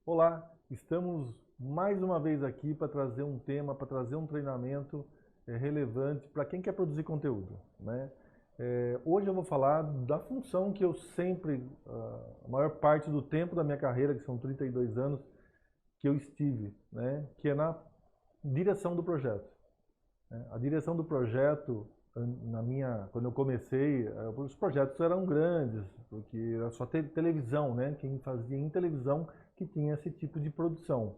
Olá, estamos mais uma vez aqui para trazer um tema, para trazer um treinamento relevante para quem quer produzir conteúdo, né? Hoje eu vou falar da função que eu sempre, a maior parte do tempo da minha carreira, que são 32 anos, que eu estive, né? Que é na direção do projeto, né? A direção do projeto, quando eu comecei, os projetos eram grandes, porque era só televisão, né? Quem fazia em televisão que tinha esse tipo de produção.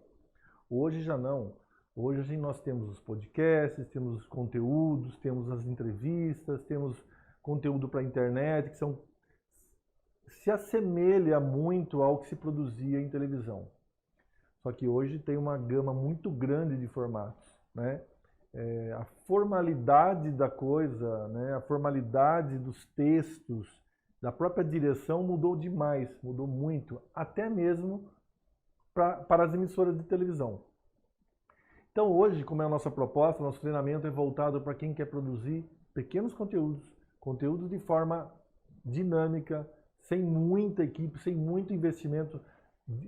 Hoje já não. Hoje nós temos os podcasts, temos os conteúdos, temos as entrevistas, temos conteúdo para a internet, que se assemelha muito ao que se produzia em televisão. Só que hoje tem uma gama muito grande de formatos, né? A formalidade da coisa, né? A formalidade dos textos, da própria direção mudou demais, mudou muito, até mesmo para as emissoras de televisão. Então hoje, como é a nossa proposta, nosso treinamento é voltado para quem quer produzir pequenos conteúdos de forma dinâmica, sem muita equipe, sem muito investimento,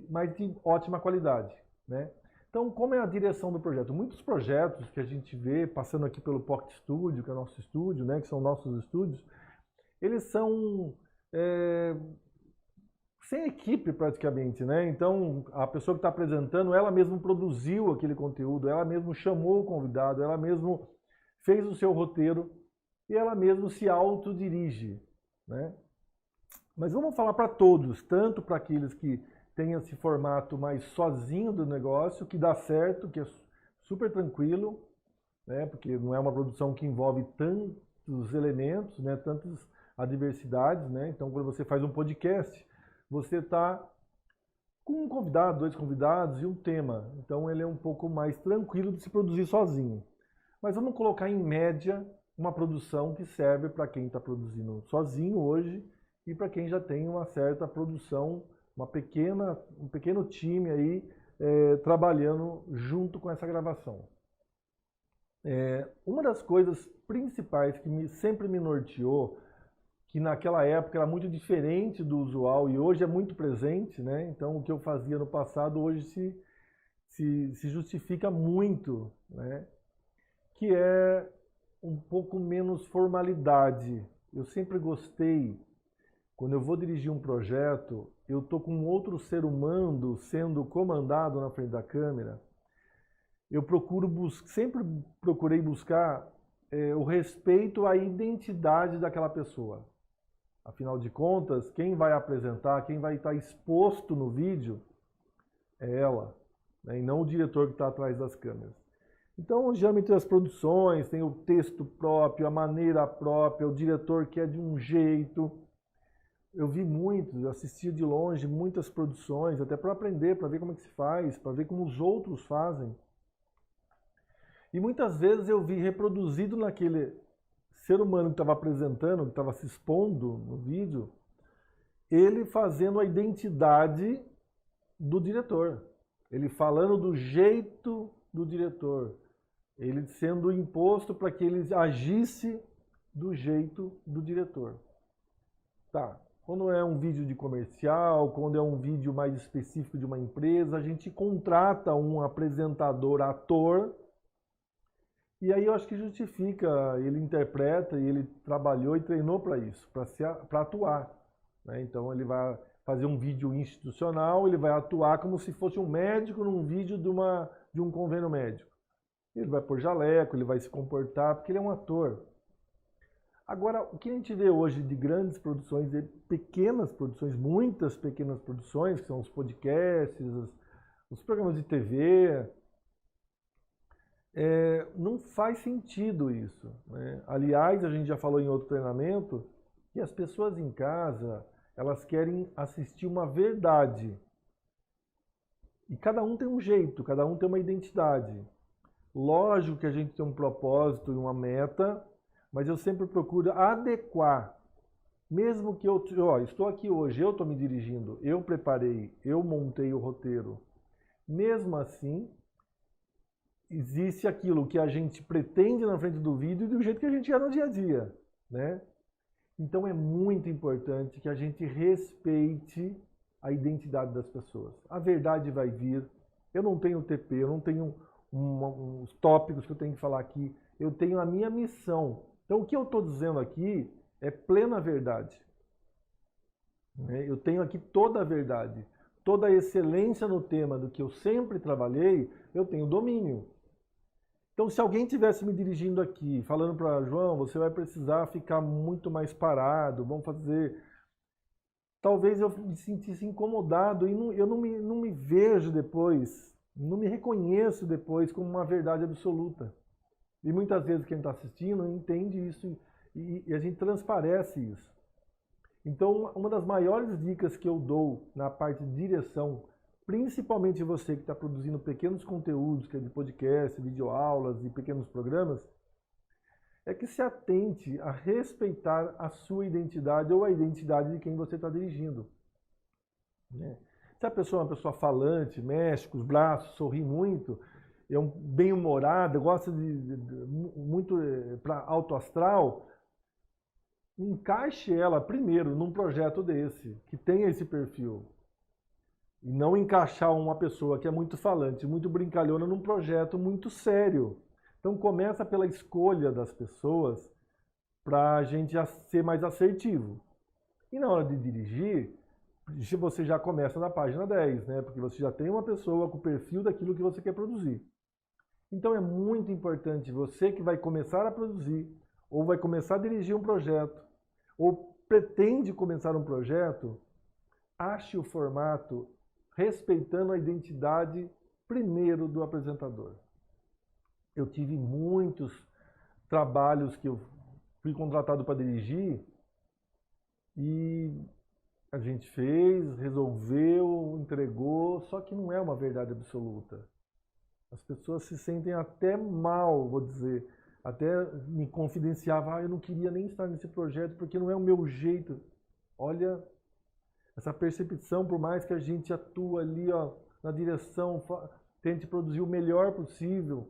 mas de ótima qualidade, né? Então, como é a direção do projeto? Muitos projetos que a gente vê passando aqui pelo Pocket Studio, que é o nosso estúdio, né, que são nossos estúdios, eles são sem equipe praticamente, né? Então, a pessoa que está apresentando, ela mesma produziu aquele conteúdo, ela mesma chamou o convidado, ela mesma fez o seu roteiro e ela mesma se autodirige, né? Mas vamos falar para todos, tanto para aqueles que têm esse formato mais sozinho do negócio, que dá certo, que é super tranquilo, né? Porque não é uma produção que envolve tantos elementos, né? Tantas adversidades, né? Então, quando você faz um podcast, você está com um convidado, dois convidados e um tema. Então ele é um pouco mais tranquilo de se produzir sozinho. Mas vamos colocar em média uma produção que serve para quem está produzindo sozinho hoje e para quem já tem uma certa produção, um pequeno time aí trabalhando junto com essa gravação. Uma das coisas principais que sempre me norteou, que naquela época era muito diferente do usual e hoje é muito presente, né? Então o que eu fazia no passado hoje se justifica muito, né? Que é um pouco menos formalidade. Eu sempre gostei, quando eu vou dirigir um projeto, eu tô com outro ser humano sendo comandado na frente da câmera, eu sempre procurei buscar o respeito à identidade daquela pessoa. Afinal de contas, quem vai apresentar, quem vai estar exposto no vídeo é ela, né? E não o diretor que está atrás das câmeras. Então, geralmente as produções tem o texto próprio, a maneira própria, o diretor que é de um jeito. Eu vi muitos, assistia de longe muitas produções, até para aprender, para ver como é que se faz, para ver como os outros fazem. E muitas vezes eu vi reproduzido naquele ser humano que estava apresentando, que estava se expondo no vídeo, ele fazendo a identidade do diretor. Ele falando do jeito do diretor. Ele sendo imposto para que ele agisse do jeito do diretor. Tá. Quando é um vídeo de comercial, quando é um vídeo mais específico de uma empresa, a gente contrata um apresentador, ator. E aí eu acho que justifica, ele interpreta e ele trabalhou e treinou para isso, para atuar, né? Então ele vai fazer um vídeo institucional, ele vai atuar como se fosse um médico num vídeo de um convênio médico. Ele vai pôr jaleco, ele vai se comportar, porque ele é um ator. Agora, o que a gente vê hoje de grandes produções, de pequenas produções, muitas pequenas produções, que são os podcasts, os programas de TV, não faz sentido isso, né? Aliás, a gente já falou em outro treinamento que as pessoas em casa, elas querem assistir uma verdade. E cada um tem um jeito, cada um tem uma identidade. Lógico que a gente tem um propósito e uma meta, mas eu sempre procuro adequar. Mesmo que estou aqui hoje, eu estou me dirigindo, eu preparei, eu montei o roteiro. Mesmo assim, existe aquilo que a gente pretende na frente do vídeo e do jeito que a gente é no dia a dia, né? Então é muito importante que a gente respeite a identidade das pessoas. A verdade vai vir. Eu não tenho TP, eu não tenho uns tópicos que eu tenho que falar aqui. Eu tenho a minha missão. Então, o que eu estou dizendo aqui é plena verdade. Eu tenho aqui toda a verdade. Toda a excelência no tema do que eu sempre trabalhei, eu tenho domínio. Então, se alguém estivesse me dirigindo aqui, falando para João, você vai precisar ficar muito mais parado, vamos fazer... Talvez eu me sentisse incomodado e eu não me vejo depois, não me reconheço depois como uma verdade absoluta. E muitas vezes quem está assistindo entende isso e a gente transparece isso. Então, uma das maiores dicas que eu dou na parte de direção, principalmente você que está produzindo pequenos conteúdos, que é de podcast, videoaulas e pequenos programas, é que se atente a respeitar a sua identidade ou a identidade de quem você está dirigindo. Se a pessoa é uma pessoa falante, mexe com os braços, sorri muito, é bem-humorada, gosta muito para alto astral, encaixe ela primeiro num projeto desse, que tenha esse perfil. E não encaixar uma pessoa que é muito falante, muito brincalhona num projeto muito sério. Então começa pela escolha das pessoas para a gente ser mais assertivo. E na hora de dirigir, você já começa na página 10, né? Porque você já tem uma pessoa com o perfil daquilo que você quer produzir. Então é muito importante você que vai começar a produzir, ou vai começar a dirigir um projeto, ou pretende começar um projeto, ache o formato respeitando a identidade primeiro do apresentador. Eu tive muitos trabalhos que eu fui contratado para dirigir e a gente fez, resolveu, entregou, só que não é uma verdade absoluta. As pessoas se sentem até mal, vou dizer, até me confidenciavam, eu não queria nem estar nesse projeto porque não é o meu jeito. Olha, essa percepção, por mais que a gente atua ali na direção, tente produzir o melhor possível,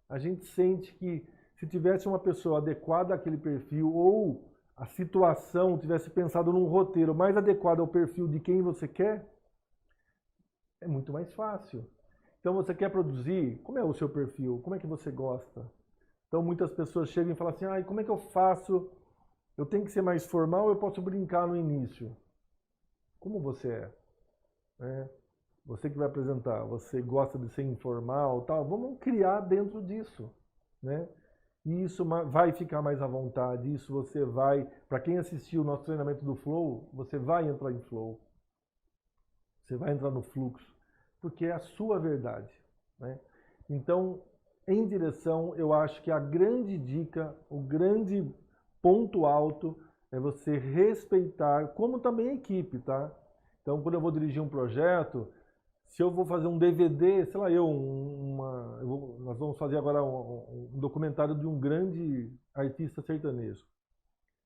a gente sente que se tivesse uma pessoa adequada àquele perfil ou a situação tivesse pensado num roteiro mais adequado ao perfil de quem você quer, é muito mais fácil. Então você quer produzir, como é o seu perfil? Como é que você gosta? Então muitas pessoas chegam e falam assim, como é que eu faço? Eu tenho que ser mais formal ou eu posso brincar no início? Como você é? Você que vai apresentar, você gosta de ser informal, tal, vamos criar dentro disso, né? E isso vai ficar mais à vontade, isso você vai, para quem assistiu o nosso treinamento do Flow, você vai entrar em Flow, você vai entrar no fluxo, porque é a sua verdade, né? Então, em direção, eu acho que a grande dica, o grande ponto alto é você respeitar, como também a equipe, tá? Então, quando eu vou dirigir um projeto, se eu vou fazer um DVD, sei lá, nós vamos fazer agora um documentário de um grande artista sertanejo.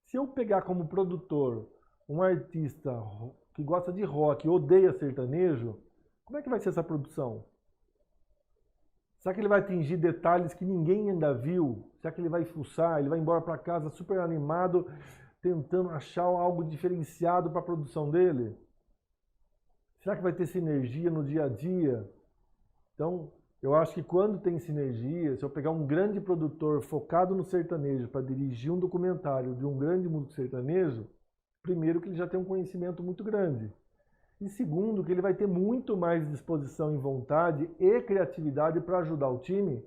Se eu pegar como produtor um artista que gosta de rock, odeia sertanejo, como é que vai ser essa produção? Será que ele vai atingir detalhes que ninguém ainda viu? Será que ele vai fuçar, ele vai embora para casa super animado, tentando achar algo diferenciado para a produção dele? Será que vai ter sinergia no dia a dia? Então, eu acho que quando tem sinergia, se eu pegar um grande produtor focado no sertanejo para dirigir um documentário de um grande músico sertanejo, primeiro que ele já tem um conhecimento muito grande. E segundo, que ele vai ter muito mais disposição e vontade e criatividade para ajudar o time,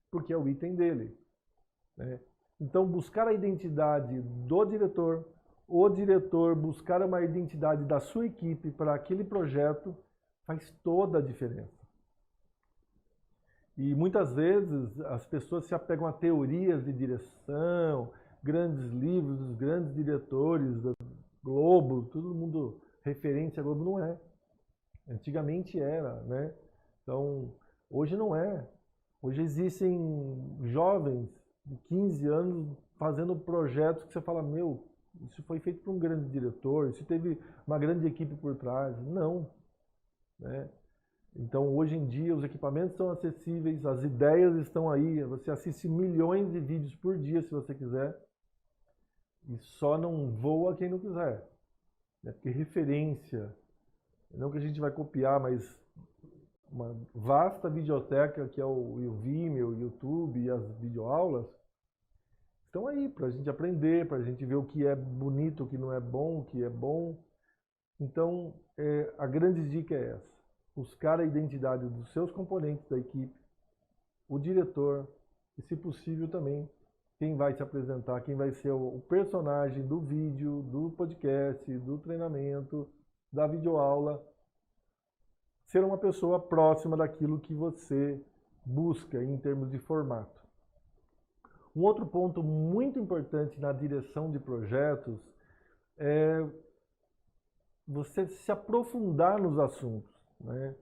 porque é o item dele, né? Então, buscar a identidade do diretor, o diretor buscar uma identidade da sua equipe para aquele projeto faz toda a diferença. E muitas vezes as pessoas se apegam a teorias de direção, grandes livros dos grandes diretores da Globo, todo mundo referente à Globo, não é. Antigamente era, né? Então, hoje não é. Hoje existem jovens de 15 anos fazendo projetos que você fala, meu, isso foi feito por um grande diretor, isso teve uma grande equipe por trás. Não, né? Então, hoje em dia, os equipamentos são acessíveis, as ideias estão aí, você assiste milhões de vídeos por dia, se você quiser, e só não voa quem não quiser, né? Porque referência não que a gente vai copiar, mas uma vasta videoteca que é o Vimeo, o YouTube e as videoaulas, estão aí para a gente aprender, para a gente ver o que é bonito, o que não é bom, o que é bom. Então, a grande dica é essa. Buscar a identidade dos seus componentes da equipe, o diretor e, se possível, também quem vai se apresentar, quem vai ser o personagem do vídeo, do podcast, do treinamento, da videoaula, ser uma pessoa próxima daquilo que você busca em termos de formato. Um outro ponto muito importante na direção de projetos é você se aprofundar nos assuntos, né?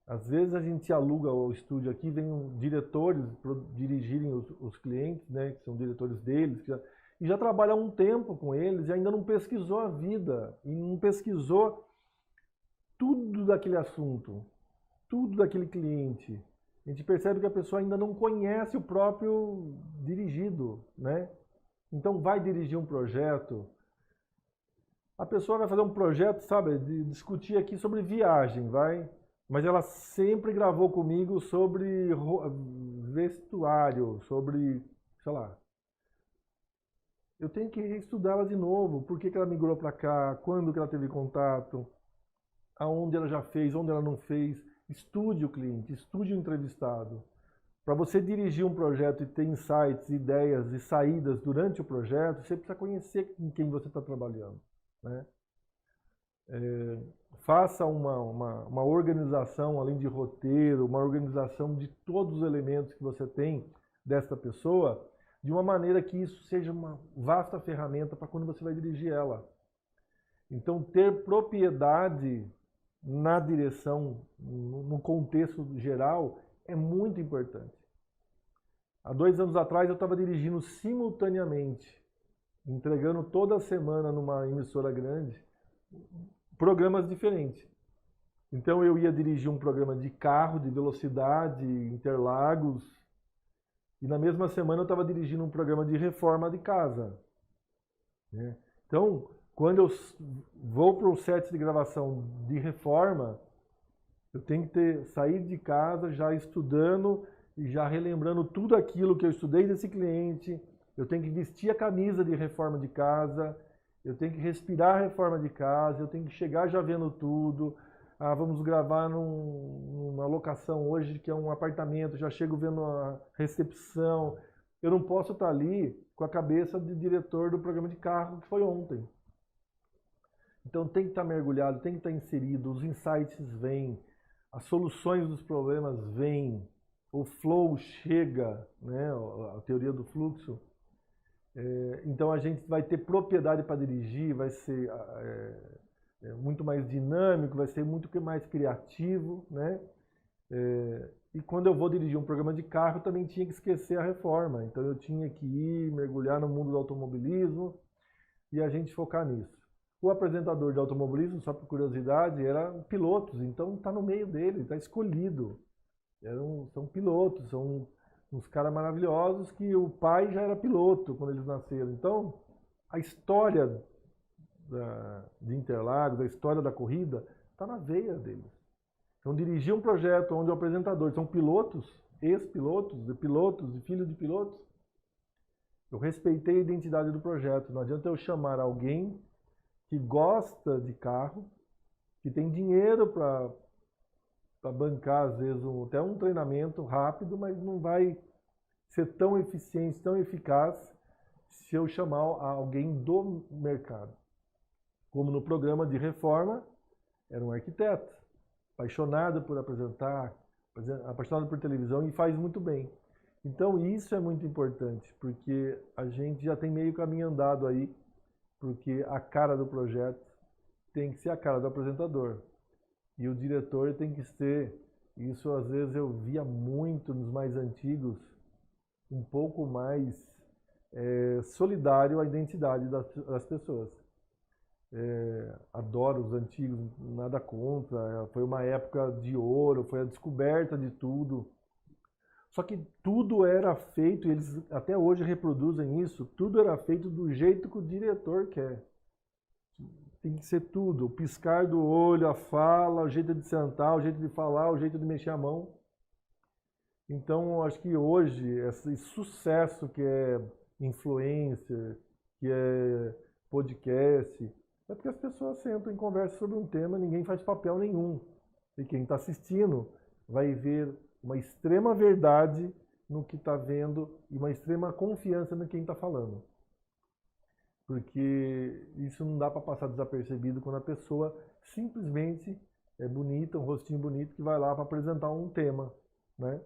Às vezes a gente aluga o estúdio aqui, vem diretores dirigirem os clientes, né, que são diretores deles, e já trabalha há um tempo com eles e ainda não pesquisou a vida, e não pesquisou tudo daquele assunto, tudo daquele cliente. A gente percebe que a pessoa ainda não conhece o próprio dirigido, né? Então vai dirigir um projeto, a pessoa vai fazer um projeto, sabe, de discutir aqui sobre viagem, mas ela sempre gravou comigo sobre vestuário, sobre, sei lá. Eu tenho que estudá-la de novo, por que ela migrou para cá, quando que ela teve contato, aonde ela já fez, onde ela não fez. Estude o cliente, estude o entrevistado. Para você dirigir um projeto e ter insights, ideias e saídas durante o projeto, você precisa conhecer com quem você está trabalhando, né? Faça uma organização, além de roteiro, uma organização de todos os elementos que você tem desta pessoa, de uma maneira que isso seja uma vasta ferramenta para quando você vai dirigir ela. Então, ter propriedade na direção, no contexto geral, é muito importante. Há 2 anos atrás eu estava dirigindo simultaneamente, entregando toda semana numa emissora grande, programas diferentes. Então eu ia dirigir um programa de carro, de velocidade, Interlagos, e na mesma semana eu estava dirigindo um programa de reforma de casa, né? Então, quando eu vou para o set de gravação de reforma, eu tenho que sair de casa já estudando e já relembrando tudo aquilo que eu estudei desse cliente. Eu tenho que vestir a camisa de reforma de casa, eu tenho que respirar a reforma de casa, eu tenho que chegar já vendo tudo. Ah, vamos gravar numa locação hoje que é um apartamento, já chego vendo a recepção. Eu não posso estar ali com a cabeça de diretor do programa de carro que foi ontem. Então tem que estar mergulhado, tem que estar inserido, os insights vêm, as soluções dos problemas vêm, o flow chega, né, a teoria do fluxo. Então a gente vai ter propriedade para dirigir, vai ser muito mais dinâmico, vai ser muito mais criativo, né? E quando eu vou dirigir um programa de carro, eu também tinha que esquecer a reforma. Então eu tinha que ir mergulhar no mundo do automobilismo e a gente focar nisso. O apresentador de automobilismo, só por curiosidade, era pilotos, então está no meio dele, está escolhido. São pilotos, são uns caras maravilhosos que o pai já era piloto quando eles nasceram. Então, a história de Interlagos, a história da corrida, está na veia deles. Então, dirigir um projeto onde o apresentador são pilotos, ex-pilotos, de filhos de pilotos, eu respeitei a identidade do projeto. Não adianta eu chamar alguém que gosta de carro, que tem dinheiro para bancar, às vezes, até um treinamento rápido, mas não vai ser tão eficiente, tão eficaz, se eu chamar alguém do mercado. Como no programa de reforma, era um arquiteto, apaixonado por apresentar, apaixonado por televisão e faz muito bem. Então isso é muito importante, porque a gente já tem meio caminho andado aí, porque a cara do projeto tem que ser a cara do apresentador. E o diretor tem que ser, isso às vezes eu via muito nos mais antigos, um pouco mais solidário à identidade das pessoas. Adoro os antigos, nada contra, foi uma época de ouro, foi a descoberta de tudo. Só que tudo era feito, e eles até hoje reproduzem isso, tudo era feito do jeito que o diretor quer. tem que ser tudo. O piscar do olho, a fala, o jeito de sentar, o jeito de falar, o jeito de mexer a mão. Então, acho que hoje, esse sucesso que é influencer, que é podcast, é porque as pessoas sentam e conversam sobre um tema, ninguém faz papel nenhum. E quem está assistindo vai ver uma extrema verdade no que está vendo e uma extrema confiança no quem está falando. Porque isso não dá para passar desapercebido quando a pessoa simplesmente é bonita, um rostinho bonito que vai lá para apresentar um tema, né?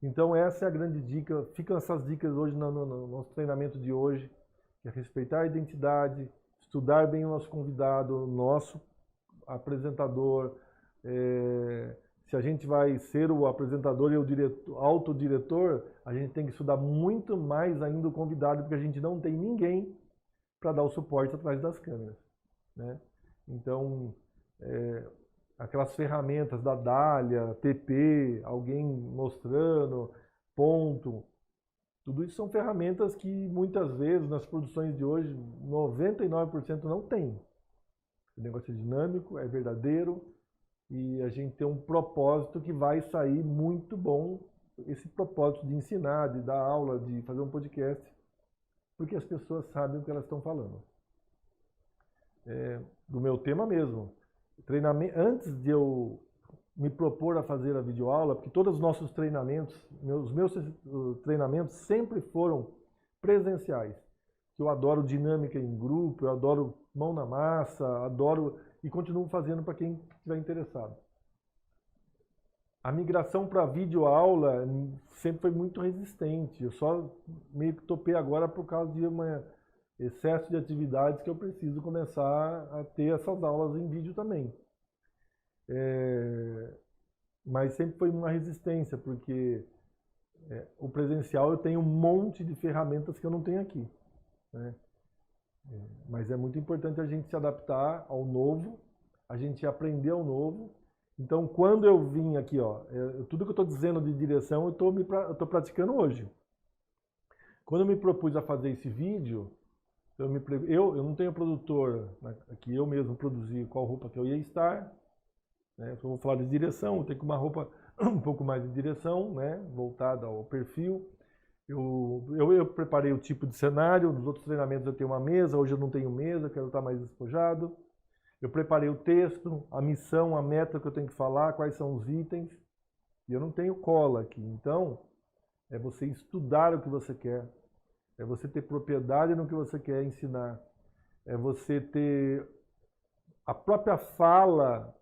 Então essa é a grande dica. Ficam essas dicas hoje no nosso treinamento de hoje, que é respeitar a identidade, estudar bem o nosso convidado, o nosso apresentador. Se a gente vai ser o apresentador e o autodiretor, a gente tem que estudar muito mais ainda o convidado, porque a gente não tem ninguém para dar o suporte atrás das câmeras, né? Então, aquelas ferramentas da Dália, TP, alguém mostrando, ponto, tudo isso são ferramentas que muitas vezes nas produções de hoje 99% não tem. O negócio é dinâmico, é verdadeiro e a gente tem um propósito que vai sair muito bom, esse propósito de ensinar, de dar aula, de fazer um podcast, porque as pessoas sabem o que elas estão falando. Do meu tema mesmo. Treinamento, antes de eu me propor a fazer a videoaula, porque todos os nossos treinamentos, os meus treinamentos sempre foram presenciais. Eu adoro dinâmica em grupo, eu adoro mão na massa, adoro e continuo fazendo para quem estiver interessado. A migração para videoaula sempre foi muito resistente. Eu só meio que topei agora por causa de um excesso de atividades que eu preciso começar a ter essas aulas em vídeo também. Mas sempre foi uma resistência, porque o presencial eu tenho um monte de ferramentas que eu não tenho aqui, né? Mas é muito importante a gente se adaptar ao novo, a gente aprender ao novo. Então, quando eu vim aqui, tudo que eu estou dizendo de direção, eu estou praticando hoje. Quando eu me propus a fazer esse vídeo, eu não tenho produtor, né, que eu mesmo produzi qual roupa que eu ia estar, né? Se eu vou falar de direção, eu tenho uma roupa um pouco mais de direção, né, voltada ao perfil. Eu preparei o tipo de cenário, nos outros treinamentos eu tenho uma mesa, hoje eu não tenho mesa, quero estar mais despojado. Eu preparei o texto, a missão, a meta que eu tenho que falar, quais são os itens. E eu não tenho cola aqui. Então, é você estudar o que você quer. É você ter propriedade no que você quer ensinar. É você ter a própria fala,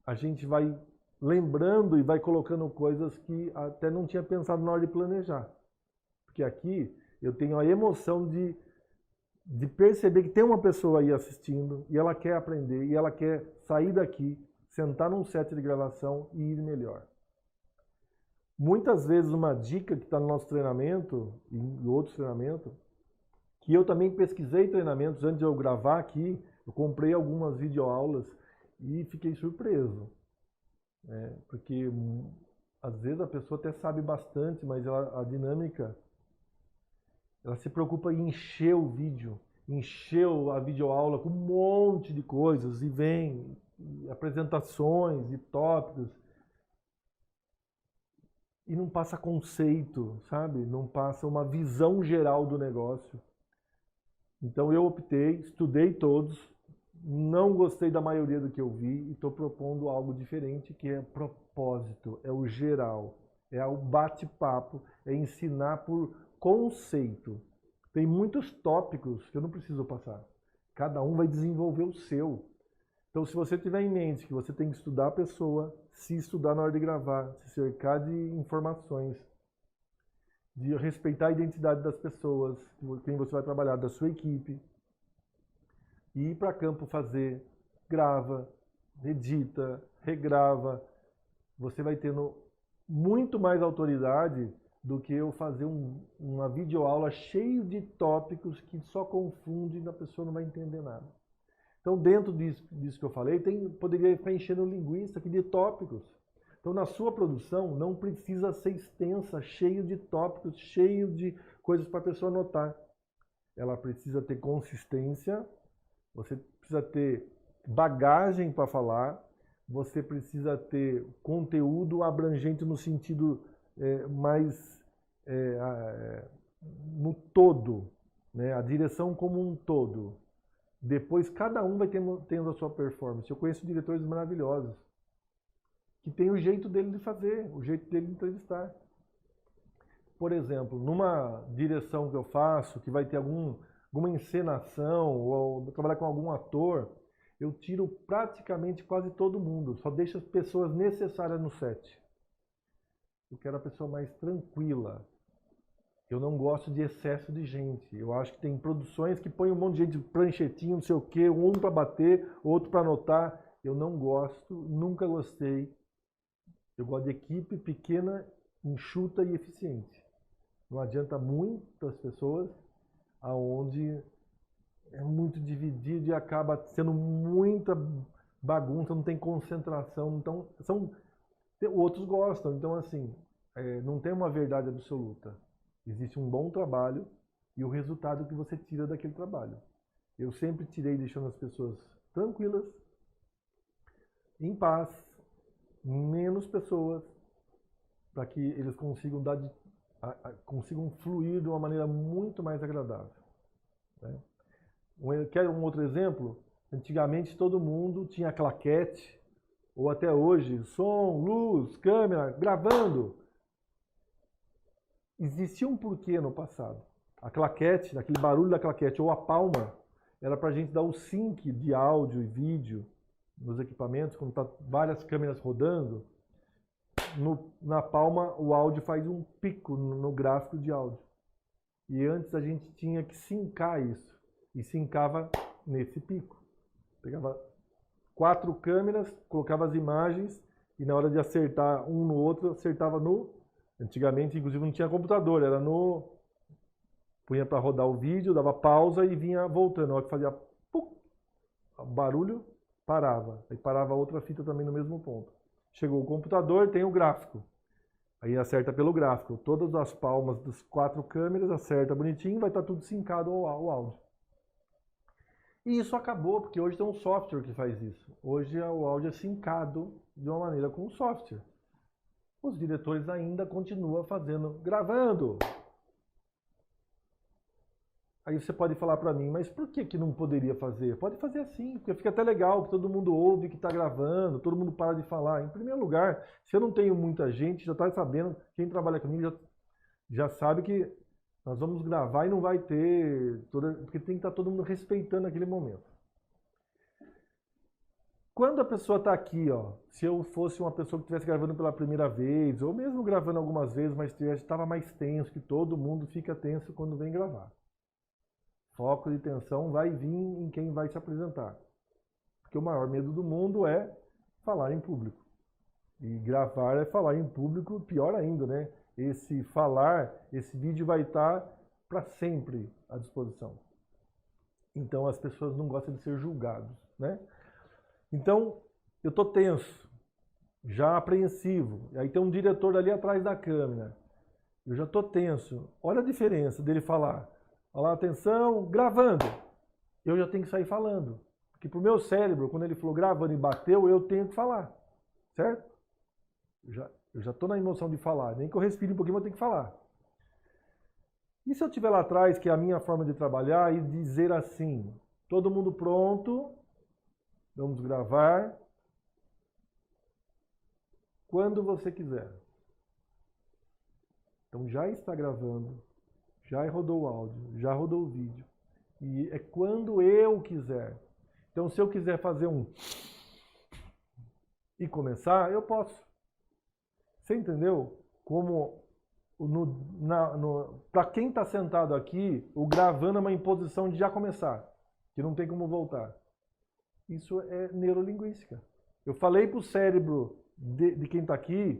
a gente vai lembrando e vai colocando coisas que até não tinha pensado na hora de planejar. Porque aqui eu tenho a emoção de perceber que tem uma pessoa aí assistindo e ela quer aprender e ela quer sair daqui, sentar num set de gravação e ir melhor. Muitas vezes uma dica que está no nosso treinamento e em outros treinamentos, que eu também pesquisei treinamentos antes de eu gravar aqui, eu comprei algumas videoaulas e fiquei surpreso. Porque às vezes a pessoa até sabe bastante, mas a dinâmica, ela se preocupa em encher o vídeo, encher a videoaula com um monte de coisas, e vem apresentações e tópicos, e não passa conceito, sabe? Não passa uma visão geral do negócio. Então eu optei, estudei todos, não gostei da maioria do que eu vi e estou propondo algo diferente, que é propósito, é o geral, é o bate-papo, é ensinar por conceito. Tem muitos tópicos que eu não preciso passar. Cada um vai desenvolver o seu. Então, se você tiver em mente que você tem que estudar a pessoa, se estudar na hora de gravar, se cercar de informações, de respeitar a identidade das pessoas, quem você vai trabalhar, da sua equipe, e ir para campo fazer, grava, edita, regrava, você vai tendo muito mais autoridade do que eu fazer uma videoaula cheia de tópicos que só confundem e a pessoa não vai entender nada. Então, dentro disso que eu falei, poderia ficar enchendo linguiça aqui de tópicos. Então, na sua produção, não precisa ser extensa, cheio de tópicos, cheio de coisas para a pessoa anotar. Ela precisa ter consistência, você precisa ter bagagem para falar, você precisa ter conteúdo abrangente no sentido mais no todo, né? A direção como um todo. Depois, cada um vai tendo a sua performance. Eu conheço diretores maravilhosos, que tem o jeito dele de fazer, o jeito dele de entrevistar. Por exemplo, numa direção que eu faço, que vai ter alguma encenação, ou trabalhar com algum ator, eu tiro praticamente quase todo mundo, só deixo as pessoas necessárias no set. Eu quero a pessoa mais tranquila. Eu não gosto de excesso de gente. Eu acho que tem produções que põem um monte de gente de pranchetinho, não sei o quê, um para bater, outro para anotar. Eu não gosto, nunca gostei. Eu gosto de equipe pequena, enxuta e eficiente. Não adianta muitas pessoas, aonde é muito dividido e acaba sendo muita bagunça, não tem concentração. Então, outros gostam. Então, assim, não tem uma verdade absoluta. Existe um bom trabalho e o resultado que você tira daquele trabalho. Eu sempre tirei deixando as pessoas tranquilas, em paz, menos pessoas, para que eles consigam consigam fluir de uma maneira muito mais agradável. Né? Quer um outro exemplo? Antigamente todo mundo tinha claquete, ou até hoje, som, luz, câmera, gravando. Existia um porquê no passado. A claquete, aquele barulho da claquete, ou a palma, era para a gente dar o sync de áudio e vídeo nos equipamentos, quando está várias câmeras rodando. Na palma, o áudio faz um pico no gráfico de áudio. E antes a gente tinha que sincar isso. E sincava nesse pico. Pegava 4 câmeras, colocava as imagens, e na hora de acertar um no outro, acertava no... Antigamente, inclusive, não tinha computador, era no... Punha para rodar o vídeo, dava pausa e vinha voltando. Na hora que fazia pum, o barulho, parava. Aí parava a outra fita também no mesmo ponto. Chegou o computador, tem o gráfico. Aí acerta pelo gráfico. Todas as palmas das 4 câmeras, acerta bonitinho, vai estar tudo sincado ao áudio. E isso acabou, porque hoje tem um software que faz isso. Hoje o áudio é sincado de uma maneira com o software. Os diretores ainda continuam fazendo, gravando. Aí você pode falar para mim, mas por que não poderia fazer? Pode fazer assim, porque fica até legal, que todo mundo ouve que está gravando, todo mundo para de falar. Em primeiro lugar, se eu não tenho muita gente, já está sabendo, quem trabalha comigo já sabe que nós vamos gravar e não vai ter, porque tem que estar todo mundo respeitando aquele momento. Quando a pessoa está aqui, ó, se eu fosse uma pessoa que estivesse gravando pela primeira vez, ou mesmo gravando algumas vezes, mas estava mais tenso, que todo mundo fica tenso quando vem gravar. Foco de tensão vai vir em quem vai se apresentar. Porque o maior medo do mundo é falar em público. E gravar é falar em público, pior ainda, né? Esse vídeo vai estar para sempre à disposição. Então as pessoas não gostam de ser julgados, né? Então, eu estou tenso, já apreensivo. Aí tem um diretor ali atrás da câmera. Eu já estou tenso. Olha a diferença dele falar. Olha lá, atenção, gravando. Eu já tenho que sair falando. Porque para o meu cérebro, quando ele falou gravando e bateu, eu tenho que falar. Certo? Eu já estou na emoção de falar. Nem que eu respire um pouquinho, eu tenho que falar. E se eu estiver lá atrás, que é a minha forma de trabalhar, e dizer assim, todo mundo pronto, vamos gravar quando você quiser. Então já está gravando, já rodou o áudio, já rodou o vídeo. E é quando eu quiser. Então se eu quiser fazer e começar, eu posso. Você entendeu? Como para quem está sentado aqui, o gravando é uma imposição de já começar, que não tem como voltar. Isso é neurolinguística. Eu falei para o cérebro de quem está aqui,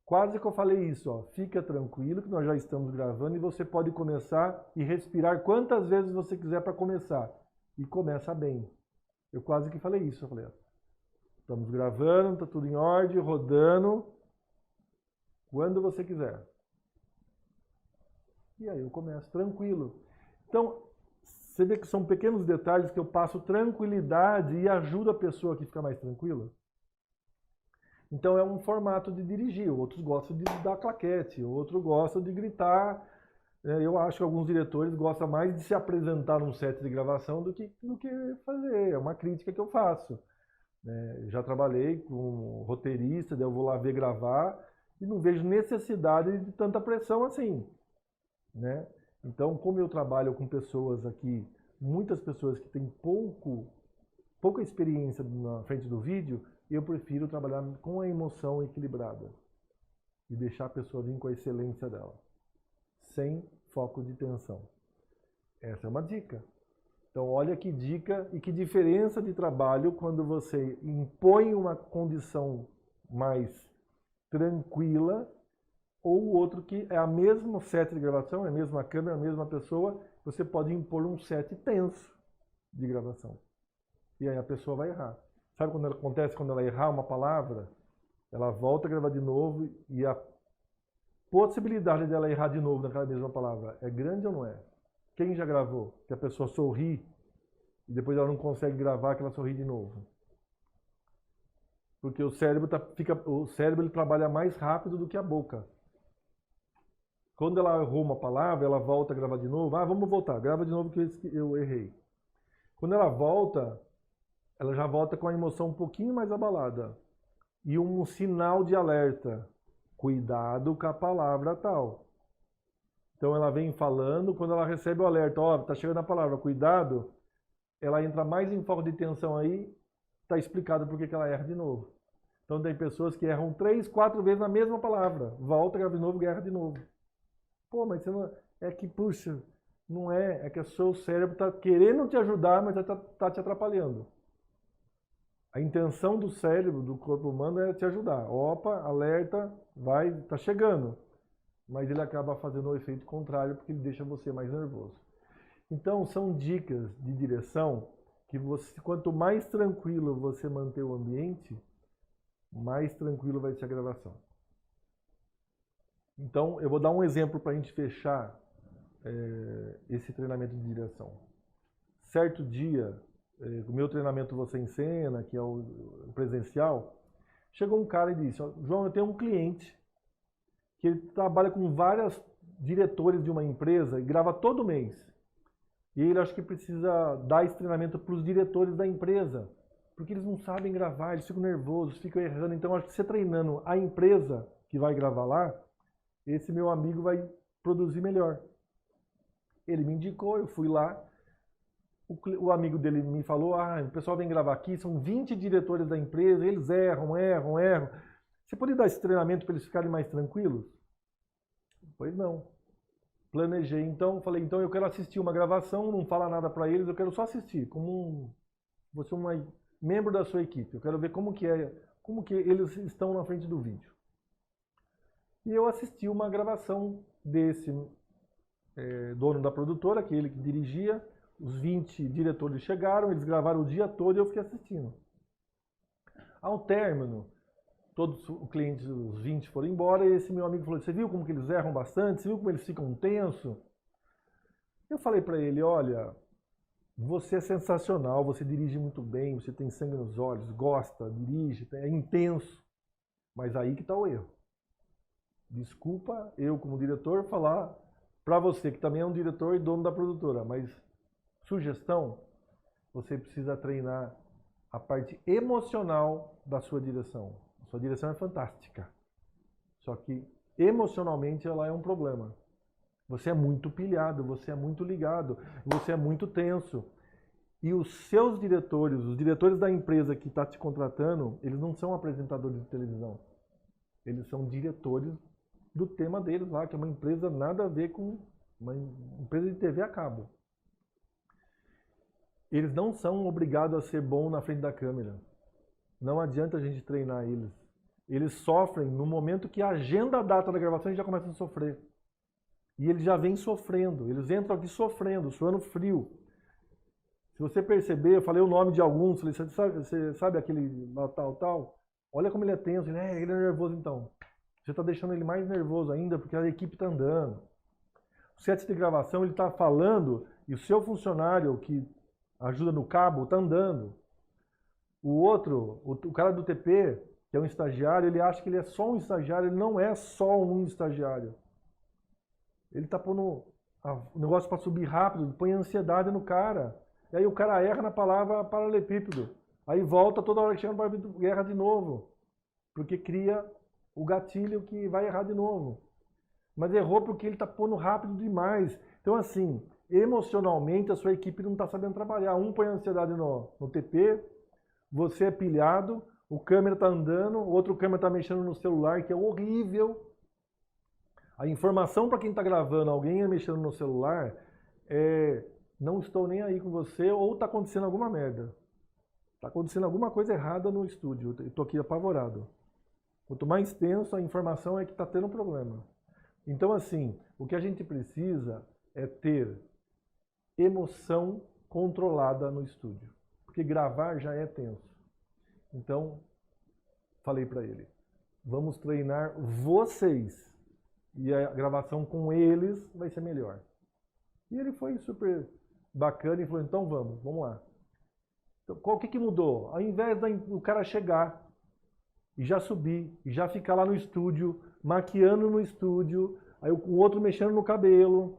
quase que eu falei isso, ó, fica tranquilo que nós já estamos gravando e você pode começar e respirar quantas vezes você quiser para começar. E começa bem. Eu quase que falei isso. Eu falei, ó, estamos gravando, está tudo em ordem, rodando, quando você quiser. E aí eu começo tranquilo. Então, Você vê que são pequenos detalhes que eu passo tranquilidade e ajudo a pessoa que fica mais tranquila. Então é um formato de dirigir. Outros gostam de dar claquete, outros gostam de gritar. Eu acho que alguns diretores gostam mais de se apresentar num set de gravação do que fazer. É uma crítica que eu faço. Já trabalhei com roteirista, daí eu vou lá ver gravar e não vejo necessidade de tanta pressão assim, né? Então, como eu trabalho com pessoas aqui, muitas pessoas que têm pouca experiência na frente do vídeo, eu prefiro trabalhar com a emoção equilibrada e deixar a pessoa vir com a excelência dela, sem foco de tensão. Essa é uma dica. Então, olha que dica e que diferença de trabalho quando você impõe uma condição mais tranquila ou o outro que é a mesma set de gravação, é a mesma câmera, a mesma pessoa, você pode impor um set tenso de gravação. E aí a pessoa vai errar. Sabe quando acontece quando ela errar uma palavra? Ela volta a gravar de novo e a possibilidade dela errar de novo naquela mesma palavra é grande ou não é? Quem já gravou? Que a pessoa sorri e depois ela não consegue gravar que ela sorri de novo. Porque o cérebro, ele trabalha mais rápido do que a boca. Quando ela errou uma palavra, ela volta a gravar de novo. Ah, vamos voltar, grava de novo que eu errei. Quando ela volta, ela já volta com a emoção um pouquinho mais abalada. E um sinal de alerta. Cuidado com a palavra tal. Então ela vem falando, quando ela recebe o alerta, ó, tá chegando a palavra, cuidado, ela entra mais em foco de tensão aí, tá explicado por que ela erra de novo. Então tem pessoas que erram 3, 4 vezes na mesma palavra. Volta, grava de novo, erra de novo. Pô, mas você não... É que, puxa, não é. É que o seu cérebro está querendo te ajudar, mas está te atrapalhando. A intenção do cérebro, do corpo humano, é te ajudar. Opa, alerta, vai, está chegando. Mas ele acaba fazendo o efeito contrário, porque ele deixa você mais nervoso. Então, são dicas de direção que você, quanto mais tranquilo você manter o ambiente, mais tranquilo vai ser a gravação. Então, eu vou dar um exemplo para a gente fechar esse treinamento de direção. Certo dia, o meu treinamento Você em Cena, que é o presencial, chegou um cara e disse, João, eu tenho um cliente que ele trabalha com vários diretores de uma empresa e grava todo mês. E ele acha que precisa dar esse treinamento para os diretores da empresa, porque eles não sabem gravar, eles ficam nervosos, ficam errando. Então, acho que você treinando a empresa que vai gravar lá, esse meu amigo vai produzir melhor. Ele me indicou, eu fui lá, o amigo dele me falou, o pessoal vem gravar aqui, são 20 diretores da empresa, eles erram. Você pode dar esse treinamento para eles ficarem mais tranquilos? Pois não. Planejei, falei, então eu quero assistir uma gravação, não fala nada para eles, eu quero só assistir, você é um membro da sua equipe, eu quero ver como que eles estão na frente do vídeo. E eu assisti uma gravação desse dono da produtora, que ele que dirigia, os 20 diretores chegaram, eles gravaram o dia todo e eu fiquei assistindo. Ao término, todos os clientes, os 20 foram embora, e esse meu amigo falou, você viu como que eles erram bastante? Você viu como eles ficam tensos? Eu falei para ele, olha, você é sensacional, você dirige muito bem, você tem sangue nos olhos, gosta, dirige, é intenso, mas aí que está o erro. Desculpa eu, como diretor, falar para você, que também é um diretor e dono da produtora, mas sugestão, você precisa treinar a parte emocional da sua direção. A sua direção é fantástica, só que emocionalmente ela é um problema. Você é muito pilhado, você é muito ligado, você é muito tenso. E os seus diretores, os diretores da empresa que está te contratando, eles não são apresentadores de televisão. Eles são diretores do tema deles lá, que é uma empresa nada a ver com uma empresa de TV a cabo. Eles não são obrigados a ser bons na frente da câmera. Não adianta a gente treinar eles. Eles sofrem no momento que agenda a data da gravação, eles já começam a sofrer. E eles já vêm sofrendo. Eles entram aqui sofrendo, suando frio. Se você perceber, eu falei o nome de alguns, falei, você sabe aquele tal? Olha como ele é tenso, ele é nervoso então. Você está deixando ele mais nervoso ainda porque a equipe está andando. O set de gravação, ele está falando E o seu funcionário que ajuda no cabo está andando. O outro, o cara do TP, que é um estagiário, ele acha que ele é só um estagiário, ele não é só um estagiário. Ele está pondo o negócio para subir rápido, põe ansiedade no cara. E aí o cara erra na palavra paralelepípedo. Aí volta toda hora que chega para erra de novo. Porque cria o gatilho que vai errar de novo. Mas errou porque ele está pondo rápido demais. Então assim, emocionalmente a sua equipe não está sabendo trabalhar. Um põe ansiedade no TP, você é pilhado, o câmera está andando, o outro câmera está mexendo no celular, que é horrível. A informação para quem está gravando, alguém mexendo no celular, não estou nem aí com você, ou está acontecendo alguma merda. Está acontecendo alguma coisa errada no estúdio, eu estou aqui apavorado. Quanto mais tenso, a informação é que está tendo problema. Então, assim, o que a gente precisa é ter emoção controlada no estúdio. Porque gravar já é tenso. Então, falei para ele, vamos treinar vocês. E a gravação com eles vai ser melhor. E ele foi super bacana e falou, então vamos lá. Então, o que mudou? Ao invés do cara chegar e já subir, e já ficar lá no estúdio, maquiando no estúdio, aí o outro mexendo no cabelo,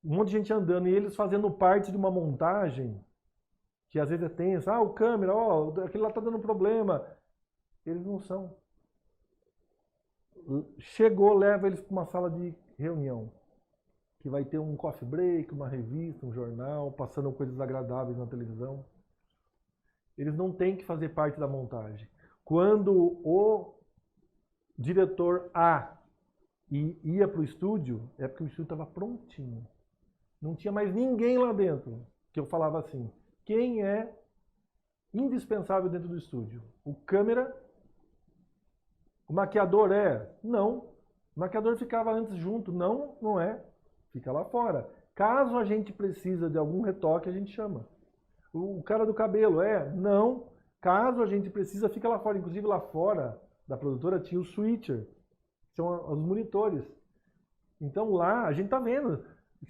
um monte de gente andando, e eles fazendo parte de uma montagem, que às vezes é tensa, o câmera, aquele lá tá dando problema. Eles não são. Chegou, leva eles para uma sala de reunião, que vai ter um coffee break, uma revista, um jornal, passando coisas agradáveis na televisão. Eles não têm que fazer parte da montagem. Quando o diretor A ia para o estúdio, é porque o estúdio estava prontinho. Não tinha mais ninguém lá dentro. Que eu falava assim, quem é indispensável dentro do estúdio? O câmera? O maquiador é? Não. O maquiador ficava antes junto. Não, não é. Fica lá fora. Caso a gente precisa de algum retoque, a gente chama. O cara do cabelo é? Não. Caso a gente precisa, fica lá fora. Inclusive lá fora da produtora tinha o switcher. São os monitores. Então lá a gente tá vendo.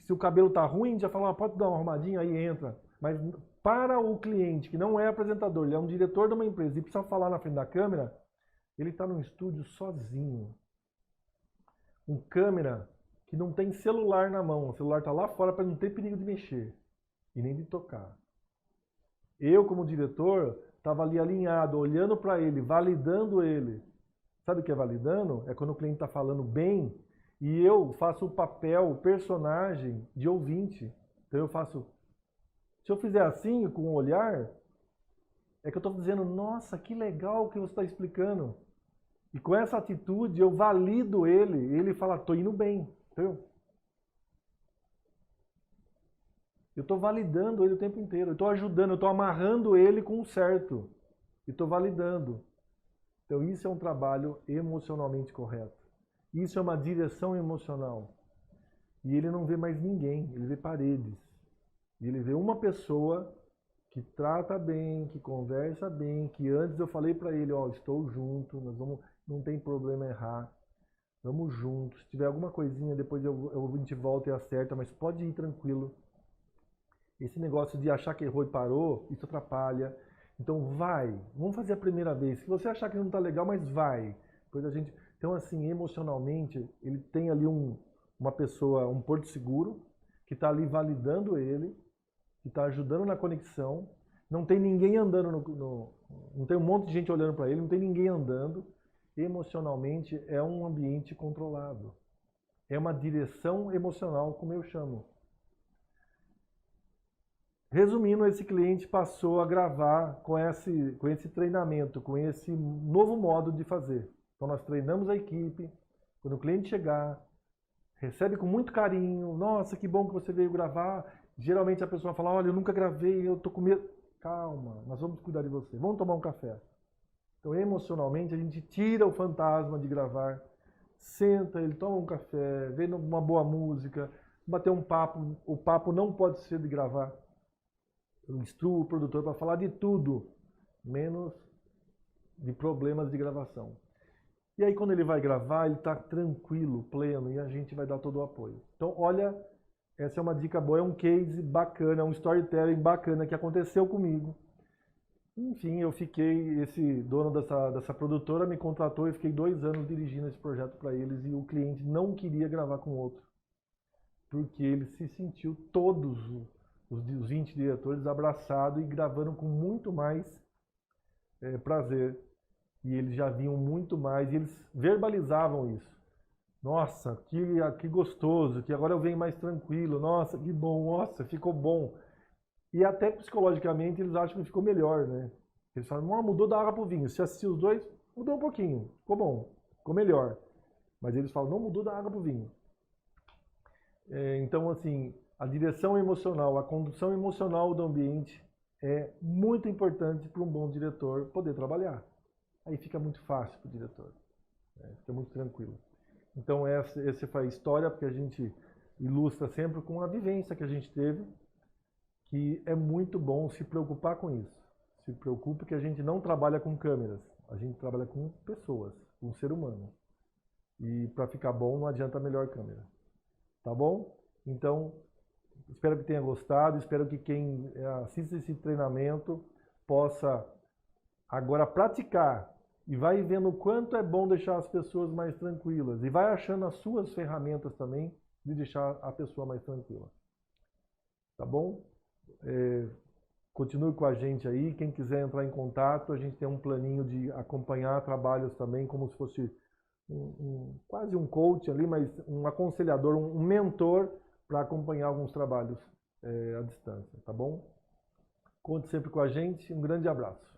Se o cabelo tá ruim, a gente já fala, pode dar uma arrumadinha, aí entra. Mas para o cliente que não é apresentador, ele é um diretor de uma empresa e precisa falar na frente da câmera, ele está num estúdio sozinho. Um câmera que não tem celular na mão. O celular está lá fora para não ter perigo de mexer e nem de tocar. Eu, como diretor, estava ali alinhado, olhando para ele, validando ele. Sabe o que é validando? É quando o cliente está falando bem e eu faço o papel, o personagem de ouvinte. Então eu faço... Se eu fizer assim, com o olhar, é que eu estou dizendo, nossa, que legal que você está explicando. E com essa atitude eu valido ele, e ele fala, estou indo bem. Entendeu? Eu estou validando ele o tempo inteiro, eu estou ajudando, eu estou amarrando ele com o certo. E estou validando. Então isso é um trabalho emocionalmente correto. Isso é uma direção emocional. E ele não vê mais ninguém, ele vê paredes. E ele vê uma pessoa que trata bem, que conversa bem, que antes eu falei para ele, estou junto, nós vamos, não tem problema errar, vamos juntos. Se tiver alguma coisinha, depois a gente volta e acerta, mas pode ir tranquilo. Esse negócio de achar que errou e parou, isso atrapalha. Então vai, vamos fazer a primeira vez. Se você achar que não está legal, mas vai. Depois a gente... Então assim, emocionalmente, ele tem ali uma pessoa, um porto seguro, que está ali validando ele, que está ajudando na conexão. Não tem ninguém andando, não tem um monte de gente olhando para ele, não tem ninguém andando. Emocionalmente é um ambiente controlado. É uma direção emocional, como eu chamo. Resumindo, esse cliente passou a gravar com esse treinamento, com esse novo modo de fazer. Então nós treinamos a equipe, quando o cliente chegar, recebe com muito carinho, nossa, que bom que você veio gravar. Geralmente a pessoa fala, olha, eu nunca gravei, eu tô com medo. Calma, nós vamos cuidar de você, vamos tomar um café. Então emocionalmente a gente tira o fantasma de gravar, senta, ele toma um café, vê uma boa música, bater um papo. O papo não pode ser de gravar. Eu instruo o produtor para falar de tudo, menos de problemas de gravação. E aí quando ele vai gravar, ele está tranquilo, pleno, e a gente vai dar todo o apoio. Então olha essa é uma dica boa, é um case bacana, é um storytelling bacana que aconteceu comigo. Enfim, eu fiquei, esse dono dessa produtora me contratou e fiquei 2 anos dirigindo esse projeto para eles e o cliente não queria gravar com outro, porque ele se sentiu, todos os 20 diretores, abraçados e gravando com muito mais prazer. E eles já vinham muito mais, e eles verbalizavam isso. Nossa, que gostoso, que agora eu venho mais tranquilo, nossa, que bom, nossa, ficou bom. E até psicologicamente eles acham que ficou melhor, né? Eles falam, mudou da água pro vinho. Se assistir os dois, mudou um pouquinho, ficou bom, ficou melhor. Mas eles falam, não mudou da água pro vinho. Então, assim, a direção emocional, a condução emocional do ambiente é muito importante para um bom diretor poder trabalhar. Aí fica muito fácil para o diretor, fica muito tranquilo. Então essa foi a história, porque a gente ilustra sempre com a vivência que a gente teve, que é muito bom se preocupar com isso. Se preocupe que a gente não trabalha com câmeras, a gente trabalha com pessoas, com um ser humano. E para ficar bom não adianta a melhor câmera. Tá bom? Então, espero que tenha gostado, espero que quem assista esse treinamento possa agora praticar e vai vendo o quanto é bom deixar as pessoas mais tranquilas e vai achando as suas ferramentas também de deixar a pessoa mais tranquila. Tá bom? Continue com a gente aí. Quem quiser entrar em contato, a gente tem um planinho de acompanhar trabalhos também, como se fosse quase um coach ali, mas um aconselhador, um mentor para acompanhar alguns trabalhos à distância. Tá bom? Conte sempre com a gente. Um grande abraço.